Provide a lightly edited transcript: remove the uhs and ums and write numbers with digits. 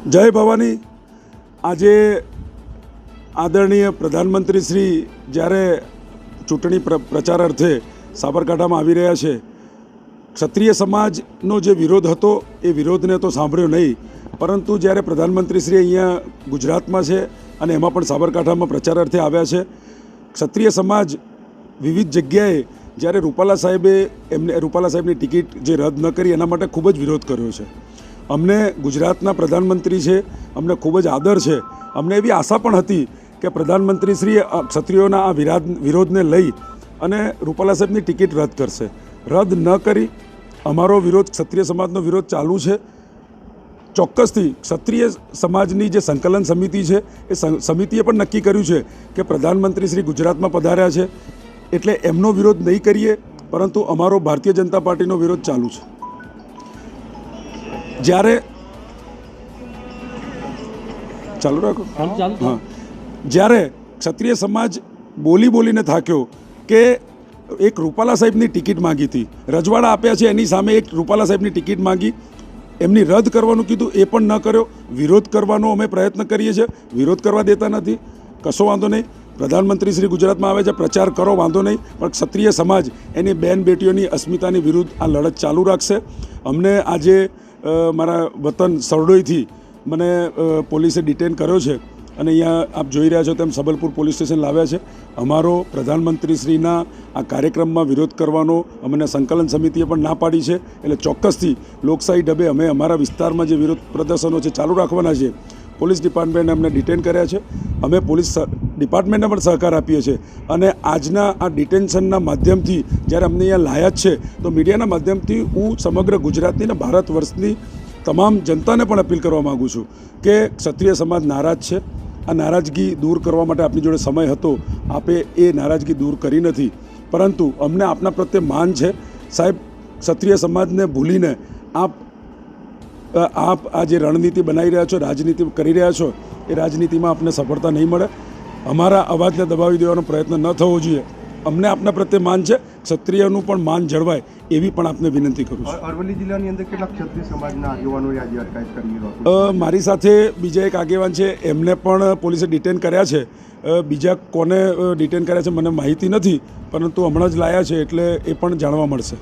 જય ભવાની। આજે આદરણીય પ્રધાનમંત્રી શ્રી જ્યારે ચૂંટણી પ્રચાર અર્થે સાબરકાંઠામાં આવી રહ્યા છે, ક્ષત્રિય સમાજનો જે વિરોધ હતો એ વિરોધને તો સાંભળ્યો નહીં, પરંતુ જ્યારે પ્રધાનમંત્રી શ્રી અહીંયા ગુજરાતમાં છે અને એમાં પણ સાબરકાંઠામાં પ્રચાર અર્થે આવ્યા છે, ક્ષત્રિય સમાજ વિવિધ જગ્યાએ જ્યારે રૂપાલા સાહેબની ટિકિટ જે રદ ન કરી એના માટે ખૂબ જ વિરોધ કર્યો છે। અમને ગુજરાતના પ્રધાનમંત્રી છે, અમને ખૂબ જ આદર છે, અમને એવી આશા પણ હતી કે પ્રધાનમંત્રીશ્રીએ ક્ષત્રિયોના આ વિરોધને લઈ અને રૂપાલા સાહેબની ટિકિટ રદ કરશે। રદ ન કરી અમારો વિરોધ, ક્ષત્રિય સમાજનો વિરોધ ચાલુ છે। ચોક્કસથી ક્ષત્રિય સમાજની જે સંકલન સમિતિ છે એ સમિતિએ પણ નક્કી કર્યું છે કે પ્રધાનમંત્રી શ્રી ગુજરાતમાં પધાર્યા છે એટલે એમનો વિરોધ નહીં કરીએ, પરંતુ અમારો ભારતીય જનતા પાર્ટીનો વિરોધ ચાલુ છે। જ્યારે ચાલુ રાખો હા, જ્યારે ક્ષત્રિય સમાજ બોલીને થાક્યો કે એક રૂપાલા સાહેબની ટિકિટ માગી હતી, રજવાડા આપ્યા છે, એની સામે એક રૂપાલા સાહેબની ટિકિટ માગી, એમની રદ કરવાનું કીધું, એ પણ ન કર્યો। વિરોધ કરવાનો અમે પ્રયત્ન કરીએ છીએ, વિરોધ કરવા દેતા નથી, કશો વાંધો નહીં। પ્રધાનમંત્રી શ્રી ગુજરાતમાં આવે છે, પ્રચાર કરો, વાંધો નહીં, પણ ક્ષત્રિય સમાજ એની બહેન બેટીઓની અસ્મિતાની વિરુદ્ધ આ લડત ચાલુ રાખશે। અમને આજે મારા વતન સરડોઈથી મને પોલીસે ડિટેન કર્યો છે અને અહીંયા આપ જોઈ રહ્યા છો તેમ સબલપુર પોલીસ સ્ટેશન લાવ્યા છે। અમારો પ્રધાનમંત્રીશ્રીના આ કાર્યક્રમમાં વિરોધ કરવાનો અમને સંકલન સમિતિએ પણ ના પાડી છે, એટલે ચોક્કસથી લોકશાહી ઢબે અમે અમારા વિસ્તારમાં જે વિરોધ પ્રદર્શનો છે ચાલુ રાખવાના છે। પોલીસ ડિપાર્ટમેન્ટે અમને ડિટેન કર્યા છે, અમે પોલીસ ડિપાર્ટમેન્ટને પણ સહકાર આપીએ છીએ અને આજના આ ડિટેન્શનના માધ્યમથી જ્યારે અમને અહીંયા લાયા જ છે તો મીડિયાના માધ્યમથી હું સમગ્ર ગુજરાતની અને ભારત વર્ષની તમામ જનતાને પણ અપીલ કરવા માગું છું કે ક્ષત્રિય સમાજ નારાજ છે। આ નારાજગી દૂર કરવા માટે આપની જોડે સમય હતો, આપે એ નારાજગી દૂર કરી નથી, પરંતુ અમને આપના પ્રત્યે માન છે સાહેબ। ક્ષત્રિય સમાજને ભૂલીને આપ આ જે રણનીતિ બનાવી રહ્યા છો, રાજનીતિ કરી રહ્યા છો, એ રાજનીતિમાં આપને સફળતા નહીં મળે। અમારા અવાજને દબાવી દેવાનો પ્રયત્ન ન થવો જોઈએ। અમને આપના પ્રત્યે માન છે, ક્ષત્રિયનું પણ માન જળવાય એવી પણ આપને વિનંતી કરું છું। અરવલ્લી જિલ્લાની અંદર કેટલા ક્ષત્રિય સમાજના આગેવાનોએ આજે અટકાયત કરી? મારી સાથે બીજા એક આગેવાન છે, એમને પણ પોલીસે ડિટેન કર્યા છે। બીજા કોને ડિટેન કર્યા છે મને માહિતી નથી, પરંતુ હમણાં જ લાયા છે એટલે એ પણ જાણવા મળશે।